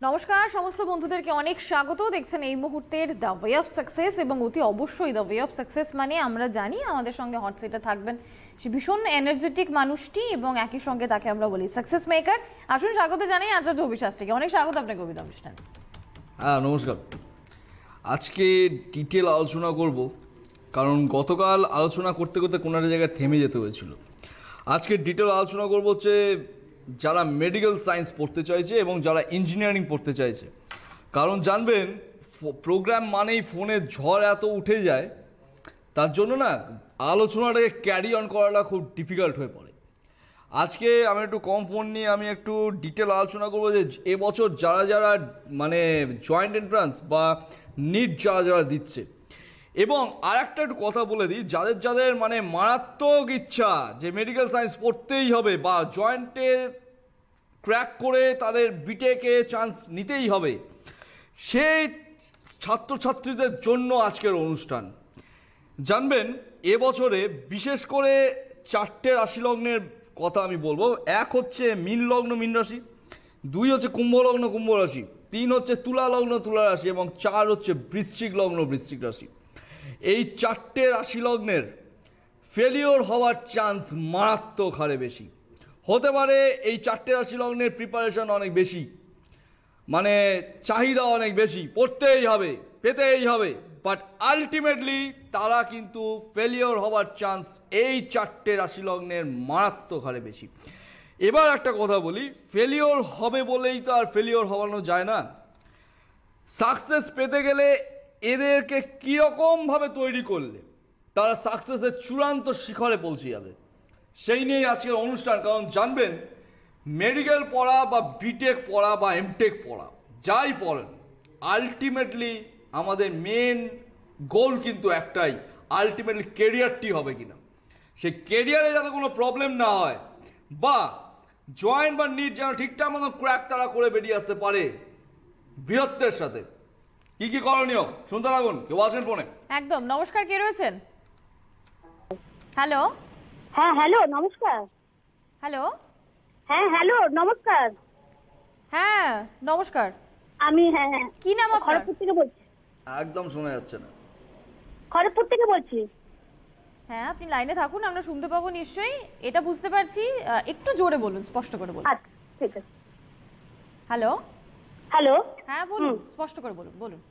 নমস্কার সমস্ত বন্ধুদেরকে অনেক স্বাগত। দেখছেন এই মুহূর্তের দ্য ওয়ে অফ সাকসেস এবং অতি অবশ্যই দ্য ওয়ে অফ সাকসেস মানে আমরা জানি আমাদের সঙ্গে হট সিটে থাকবেন সে ভীষণ এনার্জেটিক মানুষটি এবং একই সঙ্গে তাকে আমরা বলি সাকসেস মেকার। আসুন স্বাগত জানাই আচার্য অভিশাসটিকে। অনেক স্বাগত আপনাকে কবিতা অনুষ্ঠান। হ্যাঁ নমস্কার। আজকে ডিটেল আলোচনা করব কারণ গতকাল আলোচনা করতে করতে কোনো একটা জায়গায় থেমে যেতে হয়েছিল। আজকে ডিটেল আলোচনা করব হচ্ছে যারা মেডিকেল সায়েন্স পড়তে চাইছে এবং যারা ইঞ্জিনিয়ারিং পড়তে চাইছে। কারণ জানবেন প্রোগ্রাম মানেই ফোনে ঝড় এত উঠে যায়, তার জন্য না আলোচনাটাকে ক্যারি অন করাটা খুব ডিফিকাল্ট হয়ে পড়ে। আজকে আমি একটু কম ফোন নিয়ে আমি একটু ডিটেল আলোচনা করবো যে এবছর যারা যারা মানে জয়েন্ট এন্ট্রান্স বা নিট যারা যারা দিচ্ছে, এবং আর একটা একটু কথা বলে দিই, যাদের যাদের মানে মারাত্মক ইচ্ছা যে মেডিকেল সায়েন্স পড়তেই হবে বা জয়েন্টে ক্র্যাক করে তাদের বিটেকে চান্স নিতেই হবে, সেই ছাত্রছাত্রীদের জন্য আজকের অনুষ্ঠান। জানবেন এবছরে বিশেষ করে 4টে রাশি লগ্নের কথা আমি বলবো। 1 হচ্ছে মীন লগ্ন মীন রাশি, 2 হচ্ছে কুম্ভ লগ্ন কুম্ভ রাশি, 3 হচ্ছে তুলা লগ্ন তুলা রাশি এবং 4 হচ্ছে বৃশ্চিক লগ্ন বৃশ্চিক রাশি। এই 4টে রাশি লগ্নের ফেলিওর হওয়ার চান্স মারাত্মক হারে বেশি হতে পারে। এই 4টে রাশি লগ্নের প্রিপারেশন অনেক বেশি, মানে চাহিদা অনেক বেশি, পড়তেই হবে পেতেই হবে, বাট আলটিমেটলি তারা কিন্তু ফেলিওর হওয়ার চান্স এই 4টে রাশি লগ্নের মারাত্মক হারে বেশি। এবার একটা কথা বলি, ফেলিওর হবে বলেই তো আর ফেলিওর হওয়ানো যায় না। সাকসেস পেতে গেলে এদেরকে কীরকমভাবে তৈরি করলে তারা সাকসেসের চূড়ান্ত শিখরে পৌঁছে যাবে, সেই নিয়েই আজকের অনুষ্ঠান। কারণ জানবেন মেডিকেল পড়া বা বিটেক পড়া বা এমটেক পড়া যাই পড়েন, আলটিমেটলি আমাদের মেন গোল কিন্তু একটাই, আলটিমেটলি কেরিয়ারটি হবে কিনা। সেই কেরিয়ারে যাতে কোনো প্রবলেম না হয় বা জয়েন্ট বা নিট যেন ঠিকঠাক মতো ক্র্যাক তারা করে বেরিয়ে আসতে পারে বীরত্বের সাথে। কি কি করণীয় শুনতে থাকুন। কেউ আছেন ফোনে? একদম। নমস্কার, কে রয়েছেন? হ্যালো। হ্যাঁ হ্যালো নমস্কার। হ্যালো। হ্যাঁ হ্যালো নমস্কার। হ্যাঁ নমস্কার। আমি হ্যাঁ হ্যাঁ কি নাম আপনার? খড়গপুর থেকে বলছি। একদম শোনা যাচ্ছে না। খড়গপুর থেকে বলছি। হ্যাঁ আপনি লাইনে থাকুন, আমরা শুনতে পাবো নিশ্চয়ই, এটা বুঝতে পারছি। একটু জোরে বলুন, স্পষ্ট করে বলুন। আচ্ছা ঠিক আছে। হ্যালো। হ্যালো। হ্যাঁ বলুন, স্পষ্ট করে বলুন বলুন।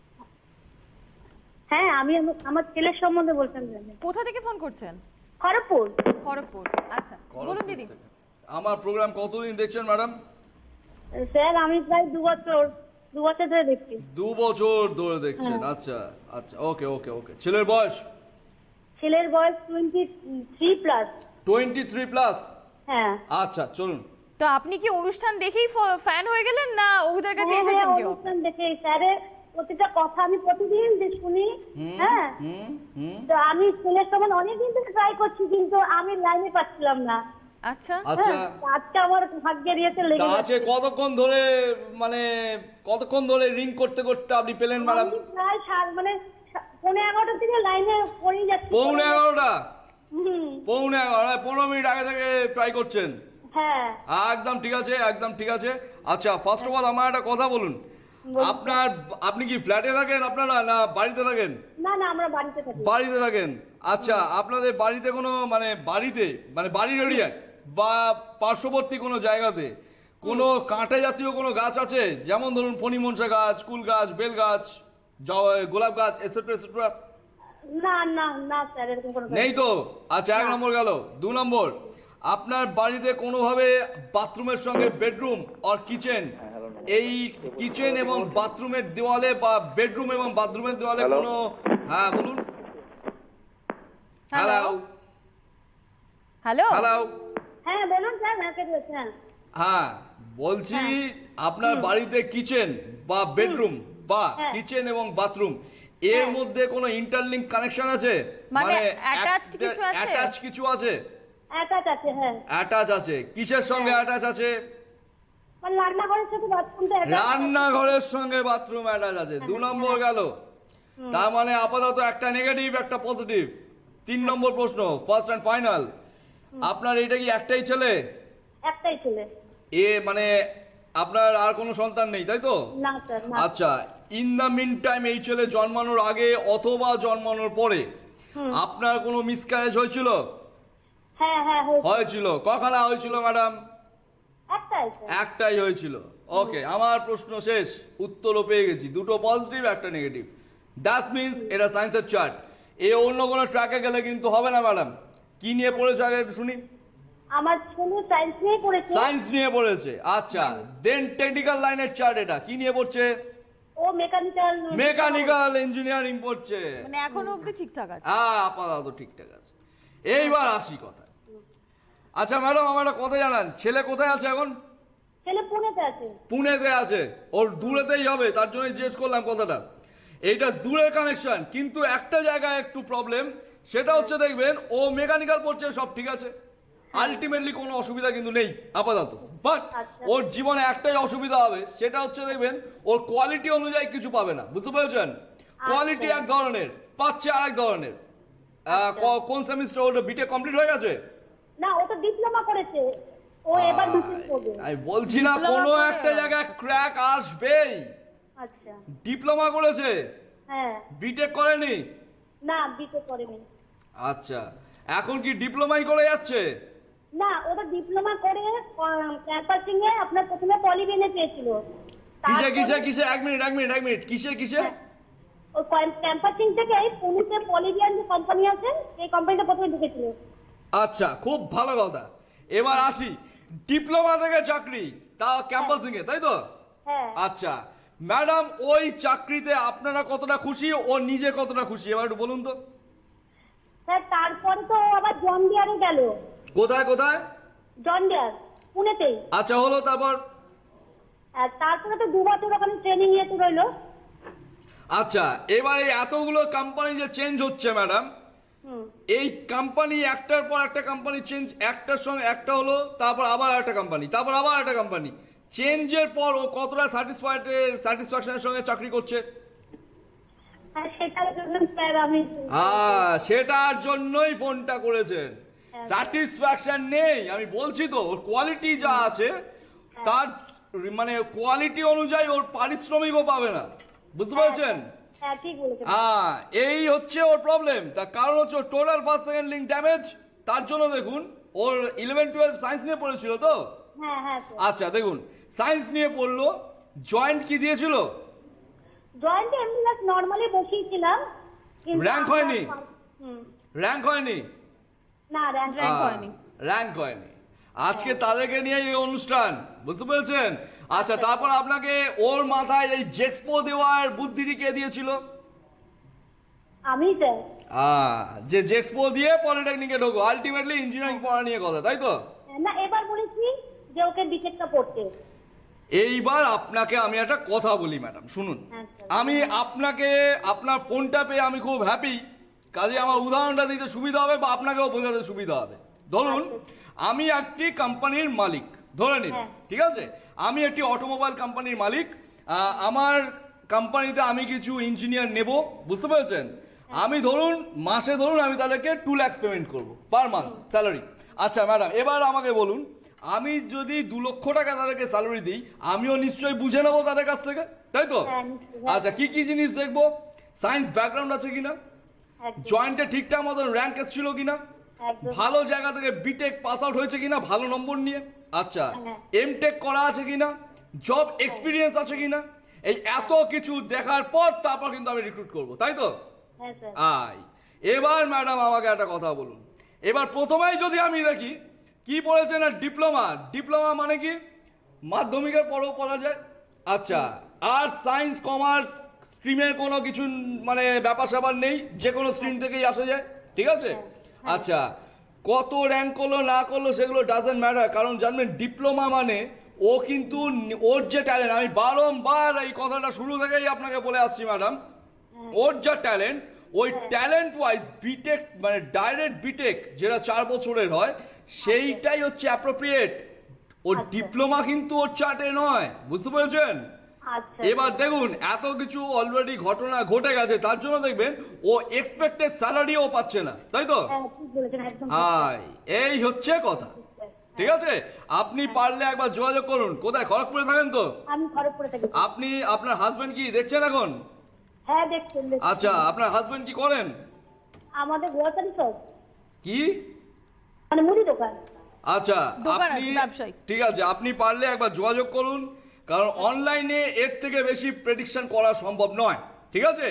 হ্যাঁ আমি আমার ছেলের সম্বন্ধে বলতাম। কোথা থেকে ফোন করছেন? খড়গপুর। খড়গপুর। আচ্ছা বলুন দিদি। আমার প্রোগ্রাম কতদিন দেখছেন ম্যাডাম? স্যার আমি প্রায় 2 বছর ধরে দেখছি। 2 বছর ধরে দেখছেন? আচ্ছা আচ্ছা, ওকে ওকে ওকে। ছেলের বয়স? ছেলের বয়স 23 প্লাস। 23 প্লাস? হ্যাঁ। আচ্ছা চলুন। তো আপনি কি অনুষ্ঠান দেখেই ফ্যান হয়ে গেলেন না অভিদের কাছে এসেছেন কেউ? অনুষ্ঠান দেখে স্যারের প্রতিটা কথা আমি প্রতিদিন শুনি। হ্যাঁ তো আমি ছেলের সমান অনেকদিন থেকে ট্রাই করছি কিন্তু আমি লাইনে পাচ্ছিলাম না। আচ্ছা আচ্ছা আজকে আমার ভাগ্যের ইয়েতে লেগে গেছে। আছে কতক্ষণ ধরে, মানে কতক্ষণ ধরে রিং করতে করতে আপনি পেলেন ম্যাডাম? প্রায় মানে 11:30 থেকে লাইনে পড়ে যাচ্ছি। 11:30? 11:30 15 মিনিট আগে থেকে ট্রাই করছেন? হ্যাঁ একদম ঠিক আছে একদম ঠিক আছে। আচ্ছা ফার্স্ট অফ অল আমার একটা কথা বলুন, আপনি কি ফ্ল্যাটে থাকেন আপনারা না বাড়িতে থাকেন? না না আমরা বাড়িতে থাকি। বাড়িতে থাকেন? আচ্ছা আপনাদের বাড়িতে কোনো মানে বাড়ির এরিয়ায় বা পার্শ্ববর্তী কোনো জায়গাতে কোনো কাঁটা জাতীয় কোনো গাছ আছে? যেমন ধরুন ফণিমনসা গাছ, কুল গাছ, বেল গাছ, গোলাপ গাছ এটসেট্রা এটসেট্রা? না না না স্যার এরকম কোনো নেই তো? আচ্ছা 1 নম্বর গেল। 2 নম্বর, আপনার বাড়িতে কোনোভাবে বাথরুমের সঙ্গে বেডরুম আর কিচেন, এই কিচেন এবং বাথরুমের দেওয়ালে বা বেডরুম এবং বাথরুমের দেওয়ালে কোনো, হ্যাঁ বলুন। Hello hello. হ্যালো। হ্যাঁ বলুন স্যার। হ্যাঁ কে বলছেন? হ্যাঁ বলছি আপনার বাড়িতে কিচেন বা বেডরুম বা কিচেন এবং বাথরুম এর মধ্যে কোনো ইন্টারলিংক কানেকশন আছে? মানে অ্যাটাচড কিছু আছে? অ্যাটাচ কিছু আছে? অ্যাটাচ আছে। হ্যাঁ অ্যাটাচ আছে। কিসের সঙ্গে অ্যাটাচ আছে? মানে রান্নাঘরের সাথে বাথরুমটা অ্যাটাচ। রান্নাঘরের সঙ্গে বাথরুম অ্যাটাচ আছে। 2 নম্বর গেল। তার মানে আপাতত একটা নেগেটিভ একটা পজিটিভ। 3 নম্বর প্রশ্ন, ফার্স্ট এন্ড ফাইনাল, আপনার এটা কি একটাই ছেলে? একটাই ছেলে। মানে আপনার আর কোনো সন্তান নেই তাই তো? না স্যার, না। আচ্ছা, ইন দ্য মিন টাইম এই ছেলে জন্মানোর আগে অথবা জন্মানোর পরে আপনার কোনো মিসক্যারেজ হয়েছিল? হ্যাঁ হ্যাঁ হয়েছে। হয়েছিল। কখানা হয়েছিল ম্যাডাম? একটাই স্যার। একটাই হয়েছিল। ওকে, আমার প্রশ্ন শেষ, উত্তরও পেয়ে গেছি, দুটো পজিটিভ একটা নেগেটিভ। দ্যাট মিনস এটা সায়েন্সের চার্ট। এ অন্য কোনো ট্র্যাকে গেলে কিন্তু হবে না ম্যাডাম। কি নিয়ে পড়েছে আগে একটু শুনি। আমার ছেলে সায়েন্স নিয়ে পড়েছে। সায়েন্স নিয়ে পড়েছে, আচ্ছা। দেন টেকনিক্যাল লাইনের চার্ট, এটা কি নিয়ে পড়ছে? ও মেকানিক্যাল। মেকানিক্যাল ইঞ্জিনিয়ারিং পড়ছে। মানে এখনো অবধি ঠিকঠাক আছে। হ্যাঁ, আপাতত ঠিকঠাক আছে। এইবার আসি কথা। আচ্ছা ম্যাডাম, আমার একটা কথা জানান, ছেলে কোথায় আছে এখন? ছেলে পুনেতে আছে। পুনেতে আছে। ওর দূরেতেই হবে, তার জন্য জিজ্ঞেস করলাম কথাটা। এইটা দূরের কানেকশন, কিন্তু একটা জায়গায় একটু প্রবলেম, সেটা হচ্ছে দেখবেন ও মেকানিক্যাল পড়ছে, সব ঠিক আছে, আলটিমেটলি কোনো অসুবিধা কিন্তু নেই আপাতত। বাট আচ্ছা। ওর জীবনে একটাই অসুবিধা হবে, সেটা হচ্ছে দেখবেন ওর কোয়ালিটি অনুযায়ী কিছু পাবে না, বুঝতে পেরেছেন? কোয়ালিটি এক ধরনের, পাচ্ছে আরেক ধরনের। কোন সেমিস্টার? ওটা বিটেক কমপ্লিট হয়ে গেছে? না, ও তো ডিপ্লোমা করেছে। ও এবার বিটেক করবে। আমি বলছি না, Diploma কোনো করে। একটা জায়গায় ক্র্যাক আসবেই। আচ্ছা। ডিপ্লোমা করেছে, হ্যাঁ। বিটেক করেনি? না, বিটেক করেনি। আচ্ছা, এখন কি ডিপ্লোমাই করে যাচ্ছে? না, ও তো ডিপ্লোমা করে ক্যাম্পাসিং এ আপনার প্রথমে পলিবিনে পেয়েছিল। কিসে কিসে তারপরে কিসে? এক মিনিট, কিসে কিসে? ও ক্যাম্পাসিং থেকে পুনেতে পলিবিয়ান যে কোম্পানি আছে, সেই কোম্পানিতে প্রথমে ঢুকেছিল। আচ্ছা, খুব ভালো কথা। এবার আসি, ডিপ্লোমা থেকে চাকরি, তাও ক্যাম্পাসিং এ, তাই তো? হ্যাঁ। আচ্ছা ম্যাডাম, ওই চাকরিতে আপনারা কতটা খুশি, ও নিজে কতটা খুশি, এবার একটু বলুন তো। স্যার, তারপরে তো ও আবার জন ডিয়ারে গেল। কোথায় কোথায়? জন ডিয়ার, পুনেতেই। আচ্ছা, হলো, তারপর? আর তারপরে তো 2 বছর ওখানে ট্রেনিং এতে রইলো। আচ্ছা, এবারে এতগুলো কোম্পানি যে চেঞ্জ হচ্ছে ম্যাডাম, এই কোম্পানি একটার পর একটা কোম্পানি চেঞ্জ, একটার সঙ্গে একটা হলো, তারপর আবার একটা কোম্পানি, তারপর আবার একটা কোম্পানি চেঞ্জের পর ও কতটা স্যাটিসফ্যাকশনের সঙ্গে চাকরি করছে? আর সেটার জন্য স্যার আমি সেটার জন্যই ফোনটা করেছেন। স্যাটিসফ্যাকশন নেই, আমি বলছি তো, ওর কোয়ালিটি যা আছে তার মানে কোয়ালিটি অনুযায়ী ওর পারিশ্রমিকও পাবে না, বুঝতে পারছেন? হ্যাঁ, ঠিক বলেছেন। এই হচ্ছে ওর প্রবলেম। তার কারণ হচ্ছে total first second link damage. তার জন্য দেখুন, ওর 11-12 সায়েন্স নিয়ে পড়েছিল তো? হ্যাঁ হ্যাঁ স্যার। আচ্ছা দেখুন, সায়েন্স নিয়ে পড়লো, জয়েন্ট কি দিয়েছিল? জয়েন্টে এমনি জাস্ট নরমালি বসিয়েছিলাম। কিন্তু Rank হয়নি? হুম। র্যাঙ্ক হয়নি? না, র্যাঙ্ক Rank হয়নি। র্যাঙ্ক হয়নি। আজকে তাদেরকে নিয়ে এই অনুষ্ঠান, বুঝতে পেরেছেন? আচ্ছা, তারপর আপনাকে ওর মাথায় এই জেক্সপো দেওয়ার বুদ্ধিটি কে দিয়েছিল? আমি স্যার। যে জেক্সপো দিয়ে পলিটেকনিকে ঢোকো, আলটিমেটলি ইঞ্জিনিয়ারিং পড়া নিয়ে কথা, তাই তো? না, এবার বলেছি যে ওকে বিটেকটা পড়তে। এইবার আপনাকে আমি একটা কথা বলি ম্যাডাম, শুনুন। হ্যাঁ, স্যার। আমি আপনাকে আপনার ফোনটা পেয়ে আমি খুব হ্যাপি, কাজে আমার উদাহরণটা দিতে সুবিধা হবে বা আপনাকেও বোঝাতে সুবিধা হবে। ধরুন আমি একটি কোম্পানির মালিক, ধরে নিন, হ্যাঁ। ঠিক আছে? আমি একটি অটোমোবাইল কোম্পানির মালিক। আমার কোম্পানিতে আমি কিছু ইঞ্জিনিয়ার নেব, বুঝতে পেরেছেন? আমি ধরুন মাসে ধরুন আমি তাদেরকে 2 লাখ পেমেন্ট করবো পার মান্থ স্যালারি। আচ্ছা ম্যাডাম, এবার আমাকে বলুন, আমি যদি 2 লক্ষ টাকা তাদেরকে স্যালারি দিই, আমিও নিশ্চয়ই বুঝে নেবো তাদের কাছ থেকে, তাই তো? হ্যাঁ, নিশ্চয়ই। আচ্ছা, কি কি জিনিস দেখবো? সায়েন্স ব্যাকগ্রাউন্ড আছে কিনা, একদম। জয়েন্টে ঠিকঠাক মতন র্যাঙ্ক এসেছিল কিনা, একদম। ভালো জায়গা থেকে বিটেক পাস আউট হয়েছে কিনা ভালো নম্বর নিয়ে, আচ্ছা হ্যাঁ। এমটেক করা আছে কিনা, জব এক্সপিরিয়েন্স আছে কিনা, এই এত কিছু দেখার পর তারপর কিন্তু আমি রিক্রুট করব, তাই তো? হ্যাঁ স্যার। এবার ম্যাডাম আমাকে একটা কথা বলুন। এবার প্রথমেই যদি আমি দেখি কি পড়েছে না, ডিপ্লোমা। ডিপ্লোমা মানে কি? মাধ্যমিকের পরেও পড়া যায়। আচ্ছা, আর্টস সায়েন্স কমার্স স্ট্রিমের কোনো কিছু মানে ব্যাপার স্যাপার নেই, যে কোনো স্ট্রিম থেকেই আসা যায়, ঠিক আছে? আচ্ছা, কত র্যাঙ্ক করলো না করলো সেগুলো ডাজেন্ট ম্যাটার, কারণ জানবেন ডিপ্লোমা মানে ও কিন্তু ওর যে ট্যালেন্ট, আমি বারংবার এই কথাটা শুরু থেকেই আপনাকে বলে আসছি ম্যাডাম, ওর যা ট্যালেন্ট, ওই ট্যালেন্ট ওয়াইজ বিটেক মানে ডাইরেক্ট বিটেক যেটা 4 বছরের হয়, সেইটাই হচ্ছে অ্যাপ্রোপ্রিয়েট। ওর ডিপ্লোমা কিন্তু ওর চার্টে নয়, বুঝতে পেরেছেন? আচ্ছা। এবার দেখুন, এত কিছু অলরেডি ঘটনা ঘটে গেছে, তার জন্য দেখবেন ও এক্সপেক্টেড স্যালারিও পাচ্ছে না, তাই তো? হ্যাঁ, ঠিক বলেছেন, একদম। এই হচ্ছে কথা। ঠিক আছে, আপনি পারলে একবার যোগাযোগ করুন। কোথায়, খড়গপুরে থাকেন তো? আমি খড়গপুরে থাকি। আপনি, আপনার হাজবেন্ড কি দেখছেন এখন? হ্যাঁ দেখছেন। আচ্ছা, আপনার হাজবেন্ড কি করেন? আমাদের গ্রোসারি শপ, কি মানে মুদি দোকান। আচ্ছা, দোকান আপনি, আছে, ব্যবসায়ী। ঠিক আছে, আপনি পারলে একবার যোগাযোগ করুন, কারণ অনলাইনে এর থেকে বেশি প্রেডিকশন করা সম্ভব নয়। ঠিক আছে,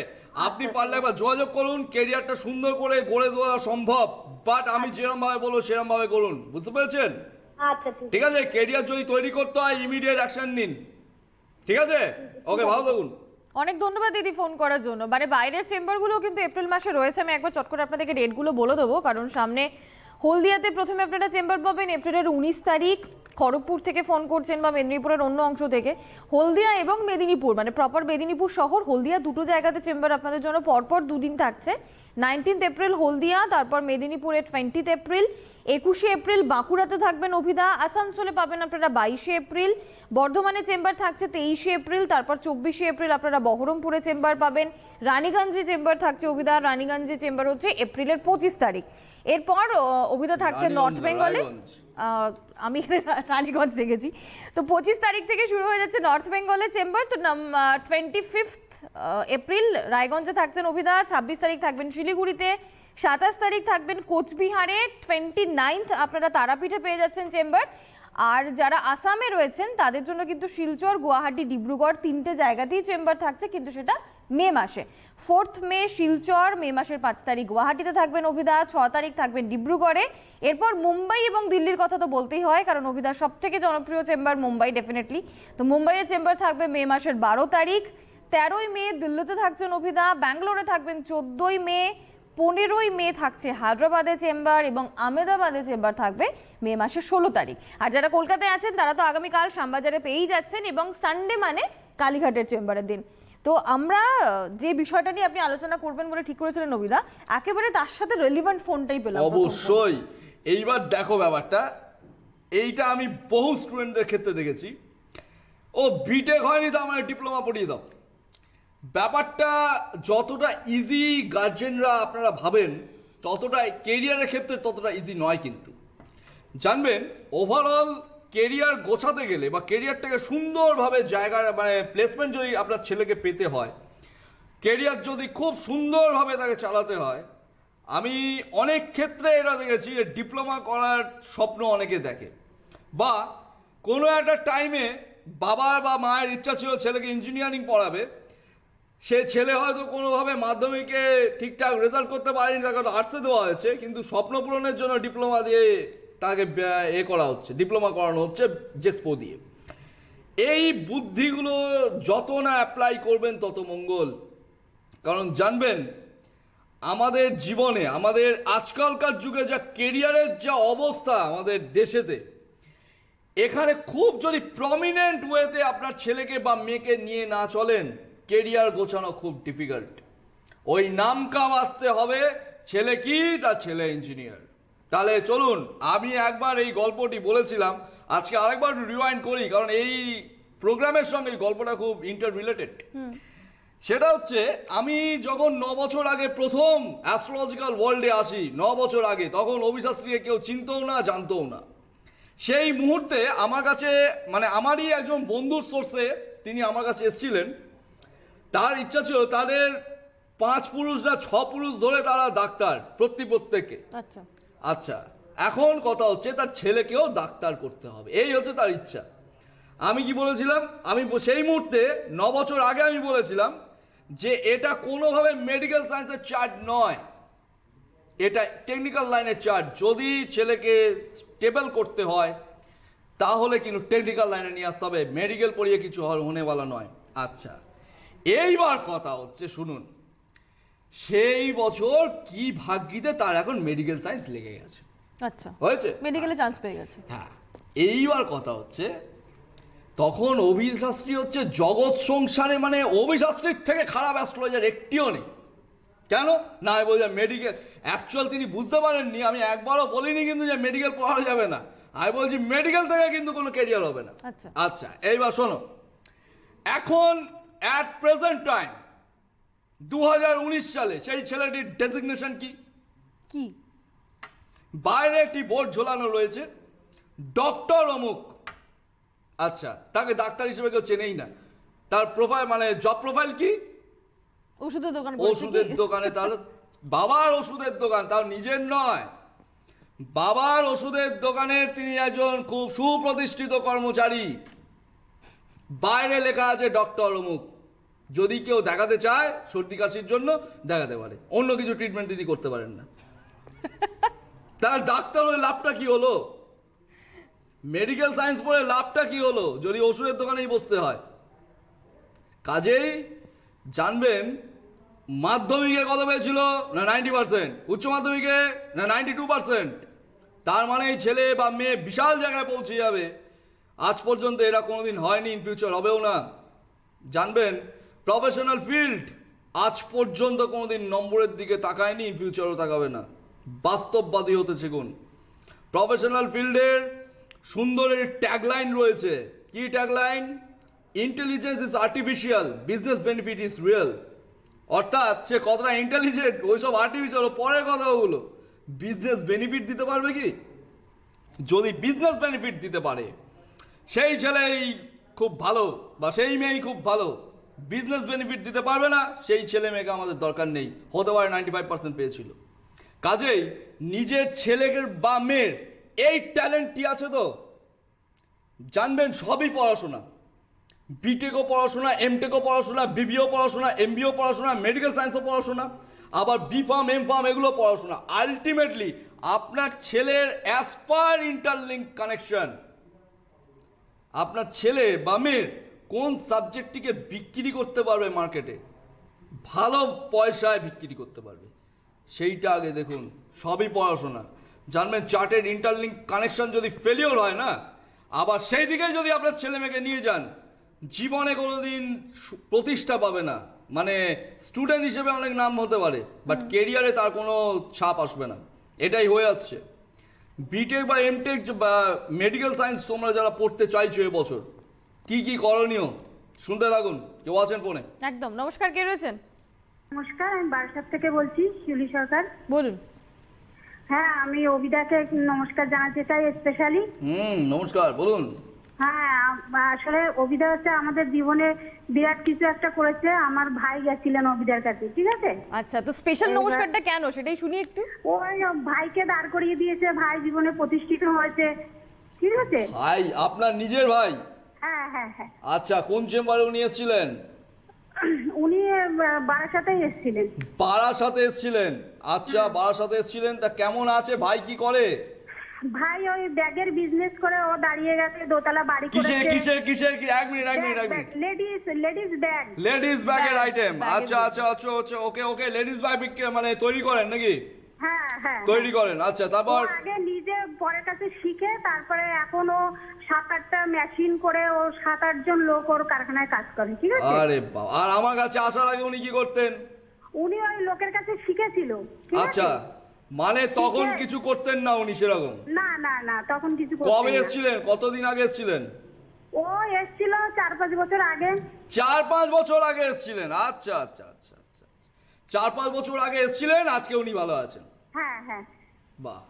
আপনি পারলে একবার যোগাযোগ করুন, কেরিয়ারটা সুন্দর করে গড়ে তোলা সম্ভব, বাট আমি যেরকম ভাবে বলবো সেরকম ভাবে করুন, বুঝতে পেরেছেন? আচ্ছা ঠিক আছে, কেরিয়ার যদি তৈরি করতে হয় ইমিডিয়েট অ্যাকশন নিন। ঠিক আছে, ওকে, ভালো থাকুন। অনেক ধন্যবাদ দিদি ফোন করার জন্য। মানে বাইরের চেম্বারগুলো কিন্তু এপ্রিল মাসে রয়েছে, আমি একবার চট করে আপনাদেরকে ডেটগুলো বলে দেবো, কারণ সামনে হলদিয়াতে প্রথমে আপনারা চেম্বার পাবেন এপ্রিলের 19 তারিখ, খড়গপুর থেকে ফোন করছেন বা মেদিনীপুরের অন্য অংশ থেকে, হলদিয়া এবং মেদিনীপুর, মানে প্রপার মেদিনীপুর শহর হলদিয়া দুটো জায়গাতে চেম্বার আপনাদের জন্য পরপর দুদিন থাকছে। 19 এপ্রিল হলদিয়া, তারপর মেদিনীপুরে 20 এপ্রিল, 21 এপ্রিল বাঁকুড়াতে থাকবেন অভিদা, আসানসোলে পাবেন আপনারা 22 এপ্রিল, বর্ধমানে চেম্বার থাকছে 23 এপ্রিল, তারপর 24 এপ্রিল আপনারা বহরমপুরে চেম্বার পাবেন, রানীগঞ্জে চেম্বার থাকছে অভিদা, রানীগঞ্জে চেম্বার হচ্ছে এপ্রিলের 25 তারিখ। এরপর অভিদা থাকছে নর্থ বেঙ্গলে, আমি রানীগঞ্জ দেখেছি, তো 25 তারিখ থেকে শুরু হয়ে যাচ্ছে নর্থ বেঙ্গলে চেম্বার। তো 25 এপ্রিল রায়গঞ্জে থাকছেন অভিদা, 26 তারিখ থাকবেন শিলিগুড়িতে, 27 তারিখ থাকবেন কোচবিহারে, 29 আপনারা তারাপীঠে পেয়ে যাচ্ছেন চেম্বার। আর যারা আসামে রয়েছেন তাদের জন্য কিন্তু শিলচর, গুয়াহাটি, ডিব্রুগড় তিনটে জায়গাতেই চেম্বার থাকছে, কিন্তু সেটা মে মাসে। 4 মে শিলচর, মে মাসের 5 তারিখ গুয়াহাটিতে থাকবেন অভিদা, 6 তারিখ থাকবেন ডিব্রুগড়ে। এরপর মুম্বাই এবং দিল্লির কথা তো বলতেই হয়, কারণ অভিদার সব থেকে জনপ্রিয় চেম্বার মুম্বাই ডেফিনেটলি। তো মুম্বাইয়ের চেম্বার থাকবে মে মাসের 12 তারিখ, 13 মে দিল্লিতে থাকছেন অভিদা, ব্যাঙ্গালোরে থাকবেন 14 মে, 15 মে থাকছে হায়দ্রাবাদে চেম্বার, এবং আহমেদাবাদে চেম্বার থাকবে মে মাসের 16 তারিখ। আর যারা কলকাতায় আছেন তারা তো আগামীকাল শ্যামবাজারে পেয়েই যাচ্ছেন, এবং সানডে মানে কালীঘাটের চেম্বারের দিন। তো আমরা যে বিষয়টা নিয়ে আপনি আলোচনা করবেন বলে ঠিক করেছিলেন অভিদা, একেবারে তার সাথে রেলিভেন্ট ফোনটাই পেলাম। অবশ্যই। এইবার দেখো ব্যাপারটা, এইটা আমি বহু স্টুডেন্টদের ক্ষেত্রে দেখেছি, ও বিটেক হয়নি তো আমার ডিপ্লোমা পড়িয়ে দাও। ব্যাপারটা যতটা ইজি গার্জেনরা আপনারা ভাবেন, ততটা কেরিয়ারের ক্ষেত্রে ততটা ইজি নয়। কিন্তু জানবেন, ওভারঅল কেরিয়ার গোছাতে গেলে বা কেরিয়ারটাকে সুন্দরভাবে জায়গায়, মানে প্লেসমেন্ট যদি আপনার ছেলেকে পেতে হয়, কেরিয়ার যদি খুব সুন্দরভাবে তাকে চালাতে হয়, আমি অনেক ক্ষেত্রে এটা দেখেছি যে ডিপ্লোমা করার স্বপ্ন অনেকে দেখে, বা কোনো একটা টাইমে বাবার বা মায়ের ইচ্ছা ছিল ছেলেকে ইঞ্জিনিয়ারিং পড়াবে, সে ছেলে হয়তো কোনোভাবে মাধ্যমিকে ঠিকঠাক রেজাল্ট করতে পারেনি, তাকে আর্টসে দেওয়া হয়েছে, কিন্তু স্বপ্ন পূরণের জন্য ডিপ্লোমা দিয়ে তাকে করা হচ্ছে, ডিপ্লোমা করানো হচ্ছে জেক্সপো দিয়ে। এই বুদ্ধিগুলো যত না অ্যাপ্লাই করবেন তত মঙ্গল। কারণ জানবেন, আমাদের জীবনে, আমাদের আজকালকার যুগে যা কেরিয়ারের যা অবস্থা আমাদের দেশেতে, এখানে খুব যদি প্রমিনেন্ট ওয়েতে আপনার ছেলেকে বা মেয়েকে নিয়ে না চলেন, কেরিয়ার গোছানো খুব ডিফিকাল্ট। ওই নামকাও আসতে হবে, ছেলে কি, তার ছেলে ইঞ্জিনিয়ার। তাহলে চলুন, আমি একবার এই গল্পটি বলেছিলাম, আজকে আরেকবার রিওয়াইন্ড করি, কারণ এই প্রোগ্রামের সঙ্গে এই গল্পটা খুব ইন্টার রিলেটেড। সেটা হচ্ছে, আমি যখন 9 বছর আগে প্রথম অ্যাস্ট্রোলজিক্যাল ওয়ার্ল্ডে আসি, 9 বছর আগে, তখন অভিশাস্ত্রীকে কেউ চিনতও না, জানতও না। সেই মুহূর্তে আমার কাছে, মানে আমারই একজন বন্ধুর সোর্সে তিনি আমার কাছে এসেছিলেন, তার ইচ্ছা ছিল তাদের 5 পুরুষ না 6 পুরুষ ধরে তারা ডাক্তার, প্রত্যেকে। আচ্ছা আচ্ছা, এখন কথা হচ্ছে তার ছেলেকেও ডাক্তার করতে হবে, এই হচ্ছে তার ইচ্ছা। আমি কি বলেছিলাম, আমি সেই মুহূর্তে 9 বছর আগে আমি বলেছিলাম যে এটা কোনোভাবে মেডিকেল সায়েন্সের চার্ট নয়, এটা টেকনিক্যাল লাইনের চার্ট। যদি ছেলেকে স্টেবল করতে হয় তাহলে কিন্তু টেকনিক্যাল লাইনে নিয়ে আসতে হবে, মেডিকেল পড়িয়ে কিছু হনেওয়ালা নয়। আচ্ছা, এইবার কথা হচ্ছে শুনুন, সেই বছর কি ভাগ্যিতে তার এখন মেডিকেল সায়েন্স লেগে গেছে। আচ্ছা, হয়েছে, মেডিকেলে চান্স পেয়ে গেছে। হ্যাঁ, এইবার কথা হচ্ছে, তখন অভিশাস্ত্রী হচ্ছে জগৎ সংসারে, মানে অভিশাস্ত্রীর থেকে খারাপ অ্যাস্ট্রোলজার একটিও নেই। কেন না, আমি বলছি মেডিকেল, অ্যাকচুয়াল তিনি বুঝতে পারেননি, আমি একবারও বলিনি কিন্তু যে মেডিকেল পড়া যাবে না, আমি বলছি মেডিকেল থেকে কিন্তু কোনো ক্যারিয়ার হবে না। আচ্ছা, এইবার শোনো, এখন অ্যাট প্রেজেন্ট টাইম 2019 সালে সেই ছেলেটির ডেজিগনেশন কি? কি? বাইরে একটি বোর্ড ঝোলানো রয়েছে, ডক্টর অমুক, আচ্ছা তাকে ডাক্তার হিসেবে কেউ চেনেই না, তার প্রোফাইল মানে জব প্রোফাইল কি, ওষুধের দোকান ওষুধের দোকানে, তার বাবার ওষুধের দোকান, তার নিজের নয়, বাবার ওষুধের দোকানের তিনি একজন খুব সুপ্রতিষ্ঠিত কর্মচারী, বাইরে লেখা আছে ডক্টর অমুক। যদি কেউ দেখাতে চায় সর্দি কাশির জন্য দেখাতে পারে, অন্য কিছু ট্রিটমেন্ট তিনি করতে পারেন না। তার ডাক্তার হয়ে লাভটা কি হলো, মেডিকেল সায়েন্স পড়ে লাভটা কি হলো যদি ওষুধের দোকানেই বসতে হয়? কাজেই জানবেন মাধ্যমিকে কত পেয়েছিল না 90%, উচ্চ মাধ্যমিকে না 92%। তার মানে এই ছেলে বা মেয়ে বিশাল জায়গায় পৌঁছে যাবে। আজ পর্যন্ত এরা কোনোদিন হয়নি, ইন ফিউচার হবেও না। জানবেন প্রফেশনাল ফিল্ড আজ পর্যন্ত কোনোদিন নম্বরের দিকে তাকায়নি, ইন ফিউচারও তাকাবে না। বাস্তববাদী হতে শিখুন। প্রফেশনাল ফিল্ডের সুন্দরের ট্যাগলাইন রয়েছে। কি tagline? Intelligence is artificial, business benefit is real. অর্থাৎ সে কতটা ইন্টেলিজেন্ট ওইসব আর্টিফিশিয়াল পরের কথা, ওগুলো বিজনেস বেনিফিট দিতে পারবে কি? যদি বিজনেস বেনিফিট দিতে পারে সেই ছেলেই খুব ভালো বা সেই মেয়েই খুব ভালো। বিজনেস বেনিফিট দিতে পারবে না সেই ছেলে মেয়েকে আমাদের দরকার নেই, হতে পারে 95% পেয়েছিল। কাজেই নিজের ছেলেকে বা মেয়ের এই ট্যালেন্টটি আছে তো জানবেন সবই পড়াশোনা, বিটেকও পড়াশোনা, এমটেকও পড়াশোনা, বিবিও পড়াশোনা, এমবিও পড়াশোনা, মেডিকেল সায়েন্সও পড়াশোনা, আবার বি ফার্ম এম ফার্ম এগুলো পড়াশোনা। আলটিমেটলি আপনার ছেলের অ্যাজ পার ইন্টারলিঙ্ক কানেকশন, আপনার ছেলে বা মেয়ের কোন সাবজেক্টটিকে বিক্রি করতে পারবে মার্কেটে, ভালো পয়সায় বিক্রি করতে পারবে, সেইটা আগে দেখুন। সবই পড়াশোনা। জানবেন চার্টেড ইন্টারলিঙ্ক কানেকশন যদি ফেলিওর হয় না, আবার সেই দিকেই যদি আপনার ছেলে মেয়েকে নিয়ে যান, জীবনে কোনোদিন প্রতিষ্ঠা পাবে না। মানে স্টুডেন্ট হিসেবে অনেক নাম হতে পারে, বাট কেরিয়ারে তার কোনো ছাপ আসবে না। এটাই হয়ে আসছে। বিটেক বা এমটেক বা মেডিকেল সায়েন্স তোমরা যারা পড়তে চাইছো এবছর, কি কি করণীয় শুনতে থাকুন। কেউ আছেন ফোনে? একদম। নমস্কার, কে রয়েছেন? নমস্কার, আমি বারাসাত থেকে বলছি, শিউলি সরকার। বলুন। হ্যাঁ, আমি অভিদাকে নমস্কার জানাতে চাই স্পেশালি। নমস্কার, বলুন। হ্যাঁ, আসলে অভিদা হচ্ছে আমাদের জীবনে বিরাট কিছু একটা করেছে। আমার ভাই গেছিলেন অভিদার কাছে, ঠিক আছে? আচ্ছা, তো স্পেশাল নমস্কারটা কেন সেটাই শুনি একটু। ওই ভাইকে দাঁড় করিয়ে দিয়েছে, ভাই জীবনে প্রতিষ্ঠিত হয়েছে, ঠিক আছে? ভাই আপনার নিজের ভাই? হ্যাঁ হ্যাঁ হ্যাঁ। আচ্ছা, কোন চেম্বারে উনি এসেছিলেন? উনি বারাসাতেই এসেছিলেন। বারাসাতে এসেছিলেন? আচ্ছা, বারাসাতে এসেছিলেন। তা কেমন আছে ভাই, কি করে? ভাই ওই ব্যাগের বিজনেস করে ও দাঁড়িয়ে গেছে, দোতলা বাড়ি করেছে। কিসের কি? এক মিনিট। Ladies bag. লেডিস ব্যাগের আইটেম? ব্যাগের আচ্ছা আচ্ছা আচ্ছা আচ্ছা, ওকে। লেডিস ব্যাগ মানে তৈরি করেন নাকি? হ্যাঁ হ্যাঁ। তৈরি করেন, আচ্ছা। তারপর ও আগে নিজে পরের কাছে শিখে তারপরে এখন ও 7-8টা মেশিন করে ও 7-8 জন লোক ওর কারখানায় কাজ করে, ঠিক আছে? আরে বাবা, আর আমার কাছে আসার আগে উনি কি করতেন? উনি ওই লোকের কাছে শিখেছিল, ঠিক আছে? আচ্ছা, মানে তখন কিছু করতেন না উনি সেরকম? না না না, তখন কিছু করতেন কবে না। এসেছিলেন, কতদিন আগে এসেছিলেন? ও এসেছিল 4-5 বছর আগে। 4-5 বছর আগে এসেছিলেন? আচ্ছা আচ্ছা আচ্ছা আচ্ছা, 4-5 বছর আগে এসেছিলেন, আজকে উনি ভালো আছেন। হ্যাঁ হ্যাঁ। বাহ,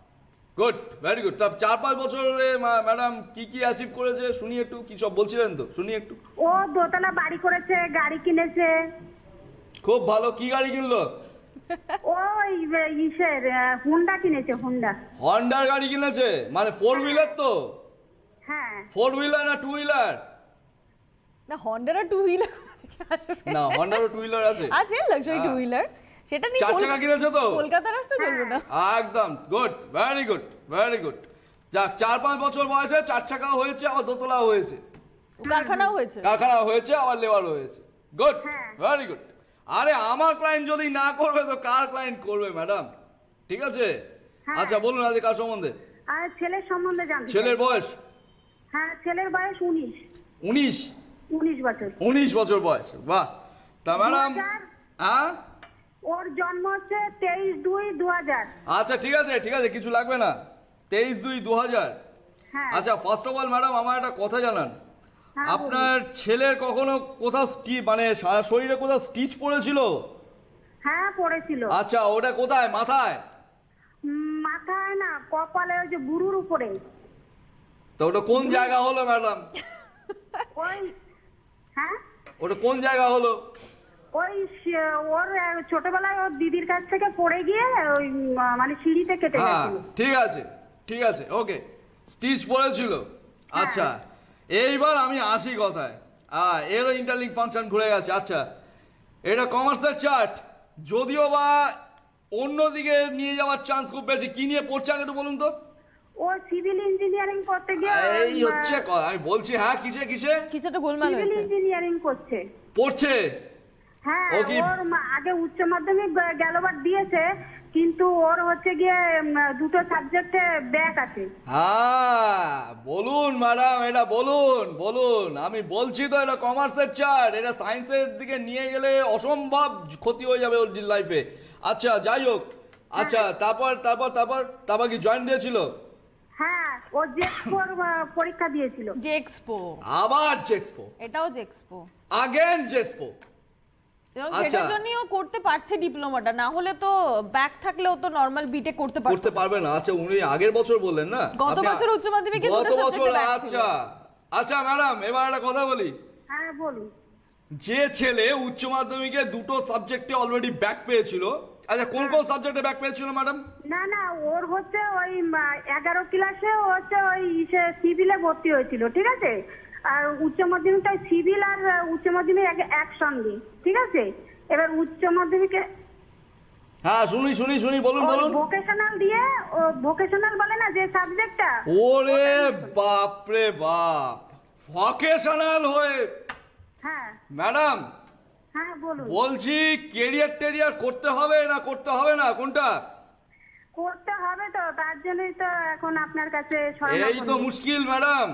গুড, ভেরি গুড। তা 4-5 বছরে ম্যাডাম কি কি অ্যাচিভ করেছে শুনি একটু। কি সব বলছিলেন তো, শুনি একটু। ও দোতলা বাড়ি করেছে, গাড়ি কিনেছে। খুব ভালো। কি গাড়ি কিনলো? ওই ইসের হুন্ডা কিনেছে, হুন্ডা। হন্ডার গাড়ি কিনেছে? মানে 4 হুইলার তো? হ্যাঁ। 4 হুইলার না 2 হুইলার? না, হন্ডার 2 হুইলার থেকে আসবে না, হন্ডারও 2 হুইলার আছে। আছে লাক্সারি 2 হুইলার, সেটা নিয়ে 4 চাকা কিনেছে তো? কলকাতা রাস্তা চলবে না। একদম good, very good, very good. যাক, 4-5 বছর বয়সে 4 চাকাও হয়েছে, আবার দোতলাও হয়েছে, কারখানাও হয়েছে। কারখানা হয়েছে, আবার লেবার হয়েছে। গুড, হ্যাঁ। Very good. আরে আমার ক্লায়েন্ট যদি না করবে তো কার ক্লায়েন্ট করবে ম্যাডাম? ঠিক আছে। হ্যাঁ। আচ্ছা, বলুন আজ কার সম্বন্ধে? আর ছেলের সম্বন্ধে জানতে চাই। ছেলের বয়স? হ্যাঁ, ছেলের বয়স 19। 19 বছর। 19 বছর বয়স, বাহ। তা ম্যাডাম, 2000 হ্যাঁ, ওর জন্ম হচ্ছে 23/2/2000। আচ্ছা ঠিক আছে ঠিক আছে, কিছু লাগবে না। 23/2/2000। হ্যাঁ। আচ্ছা, ফার্স্ট অফ অল ম্যাডাম আমার একটা কথা জানান। হ্যাঁ, আপনার ছেলের কখনো কোথাও মানে সারা শরীরে কোথাও স্টিচ পড়েছিল? হ্যাঁ, পড়েছিল। আচ্ছা, ওটা কোথায়, মাথায়? মাথায় না, কপালে, ওই যে বুরুর উপরে। তো ওটা কোন জায়গা হলো ম্যাডাম? ওই হ্যাঁ ওটা কোন জায়গা হলো? ওই ওর ছোটবেলায় ওর দিদির কাছ থেকে পড়ে গিয়ে ওই মানে সিঁড়িতে কেটে হ্যাঁ গেছিল। ঠিক আছে ওকে, স্টিচ পড়েছিল। আচ্ছা এইবার আমি আসি কথায়। এরও ইন্টারলিঙ্ক ফাংশন ঘুরে গেছে। আচ্ছা এটা কমার্সের চার্ট, যদিও বা অন্যদিকে নিয়ে যাওয়ার চান্স খুব বেশি। কি নিয়ে পড়ছে আগে একটু বলুন তো? ও সিভিল ইঞ্জিনিয়ারিং করতে গিয়ে এই হচ্ছে আমি বলছি। হ্যাঁ কিসে কিসে কিছু একটা গোলমাল সিভিল হয়েছে। ইঞ্জিনিয়ারিং করছে। পড়ছে? হ্যাঁ ও কি- ওর আগে উচ্চ মাধ্যমিক গেলবার দিয়েছে, কিন্তু ওর হচ্ছে গিয়ে দুটো সাবজেক্টে ব্যাক আছে। হ্যাঁ বলুন ম্যাডাম, এটা বলুন বলুন। আমি বলছি তো এটা কমার্সের চার্ট, এটা সায়েন্সের দিকে নিয়ে গেলে অসম্ভব ক্ষতি হয়ে যাবে ওর লাইফে। আচ্ছা যাই হোক। আচ্ছা তারপর তারপর তারপর তারপর কি জয়েন দিয়েছিল? হ্যাঁ ও জেক্সপোর পরীক্ষা দিয়েছিল। জেক্সপো, আবার জেক্সপো, এটাও জেক্সপো, আগেন জেক্সপো। এবং আচ্ছা। সেটার জন্যই ও করতে পারছে ডিপ্লোমাটা, না হলে তো ব্যাক থাকলেও তো নরমাল বিটেক করতে করতে পারতো। পারবে না। আচ্ছা উনি আগের বছর বললেন না? গত আপনি- বছর উচ্চ মাধ্যমিকে দুটো গত বছর। subject-এ back ছিল। আচ্ছা আচ্ছা ম্যাডাম এবার একটা কথা বলি। হ্যাঁ বলুন। যে ছেলে উচ্চ মাধ্যমিকে দুটো সাবজেক্টে অলরেডি ব্যাক পেয়েছিল, আচ্ছা কোন কোন সাবজেক্টে ব্যাক পেয়েছিল ম্যাডাম? না না ওর হচ্ছে ওই 11 ক্লাসে হচ্ছে ওই সিভিলে ভর্তি হয়েছিল, ঠিক আছে? আর উচ্চ মাধ্যমিকটা সিভিল আর উচ্চ মাধ্যমিক একসঙ্গে, ঠিক আছে? এবার উচ্চ মাধ্যমিকে হ্যাঁ শুনি শুনি শুনি, বলুন বলুন। ভোকেশনাল দিয়ে, ও ভোকেশনাল বলে না যে সাবজেক্টটা, ওরে বাপ রে বাপ, ভকেশনাল হয়ে। হ্যাঁ ম্যাডাম হ্যাঁ বলুন। বলছি কেরিয়ার টেরিয়ার করতে হবে না করতে হবে না কোনটা? করতে হবে তো, তার জন্যই তো এখন আপনার কাছে এই তো মুশকিল ম্যাডাম।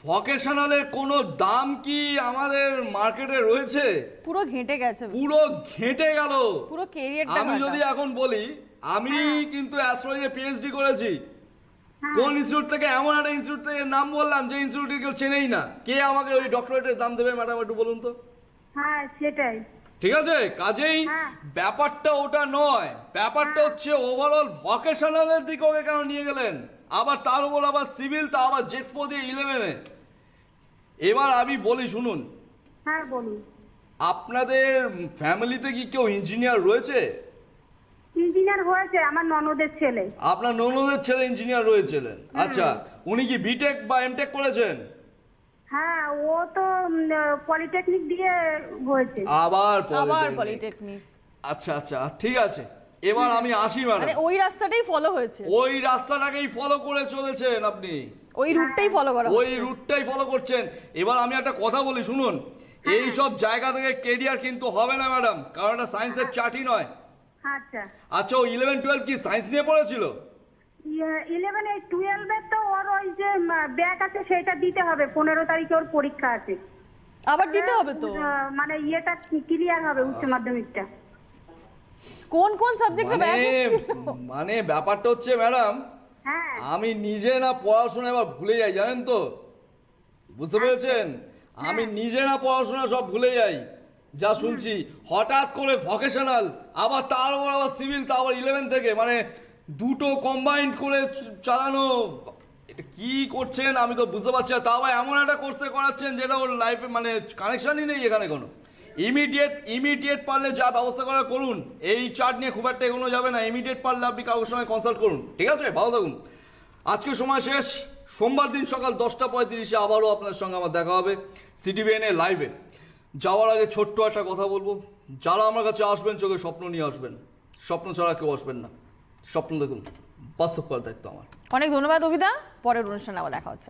ভকেশনালের কোনো দাম কি আমাদের মার্কেটে রয়েছে? পুরো ঘেঁটে গেছে, পুরো ঘেঁটে গেল। পুরো ক্যারিয়ারটা। আমি যদি এখন বলি, আমি কিন্তু অ্যাস্ট্রোলজিতে পিএইচডি করেছি। কোন ইনস্টিটিউট থেকে, এমন একটা ইনস্টিটিউট থেকে নাম বললাম যে ইনস্টিটিউটে কেউ চেনেই না। কে আমাকে ওই ডক্টরেটের দাম দেবে ম্যাডাম একটু বলুন তো? হ্যাঁ সেটাই। ঠিক আছে, কাজেই হ্যাঁ। ব্যাপারটা ওটা নয়। ব্যাপারটা হচ্ছে ওভারঅল ভকেশনালের দিকে ওকে কেন নিয়ে গেলেন, আবার তার উপর আবার সিভিল, তা আবার জেক্সপো দিয়ে 11-এ। এবার আমি বলি শুনুন, হ্যাঁ বলুন। আপনাদের ফ্যামিলিতে কি কেউ ইঞ্জিনিয়ার রয়েছে? ইঞ্জিনিয়ার হয়েছে আমার ননদের ছেলে। আপনার ননদের ছেলে ইঞ্জিনিয়ার রয়েছিলেন? আচ্ছা উনি কি বিটেক বা এমটেক করেছেন? হ্যাঁ ও তো পলিটেকনিক দিয়ে হয়েছে। আবার আবার পলিটেকনিক। পলিটেকনিক। আচ্ছা আচ্ছা ঠিক আছে, এবার আমি আসি মানে ম্যাডাম। ওই রাস্তাটাই ফলো হয়েছে, ওই রাস্তাটাকেই ফলো করে চলেছেন আপনি, ওই রুটটাই ফলো করা ওই হচ্ছে। রুটটাই ফলো করছেন। এবার আমি একটা কথা বলি শুনুন, এই সব জায়গা থেকে কেরিয়ার কিন্তু হবে না ম্যাডাম, কারণ এটা সায়েন্সের চার্টই নয়। আচ্ছা আচ্ছা ও 11-12 কি সায়েন্স নিয়ে পড়েছিল? 11 এই 12 এর তো ওর ওই যে ব্যাক আছে সেটা দিতে হবে, 15 তারিখে ওর পরীক্ষা আছে। আবার দিতে হবে তো। মানে ইয়েটা ক্লিয়ার হবে উচ্চ মাধ্যমিকটা। কোন কোন সাবজেক্টে মানে ব্যাক মানে ব্যাপারটা হচ্ছে ম্যাডাম, হ্যাঁ আমি নিজে না পড়াশোনা এবার ভুলে যাই, জানেন তো? বুঝতে পেরেছেন? আমি নিজে না পড়াশোনা সব ভুলে যাই যা শুনছি। হঠাৎ করে ভকেশনাল, আবার তার উপর আবার সিভিল, তা আবার 11 থেকে, মানে দুটো কম্বাইন্ড করে চালানো। এটা কি করছেন আমি তো বুঝতে পারছি না। তা আবার এমন একটা কোর্সে করাচ্ছেন যেটা ওর লাইফে মানে কানেকশনই নেই এখানে কোনো। ইমিডিয়েট পারলে যা ব্যবস্থা করার করুন। এই চার্ট নিয়ে খুব একটা এগোনো যাবে না। ইমিডিয়েট পারলে আপনি কারোর সঙ্গে কনসাল্ট করুন, ঠিক আছে? ভালো থাকুন। আজকে সময় শেষ। সোমবার দিন সকাল 10:35-এ আবারও আপনার সঙ্গে আমার দেখা হবে সিটিভিএন এ লাইভে। যাওয়ার আগে ছোট্ট একটা কথা বলবো, যারা আমার কাছে আসবেন চোখে স্বপ্ন নিয়ে আসবেন, স্বপ্ন ছাড়া কেউ আসবেন না। স্বপ্ন দেখুন, বাস্তব করার দায়িত্ব আমার। অনেক ধন্যবাদ অভিদা, পরের অনুষ্ঠানে আবার দেখা হচ্ছে।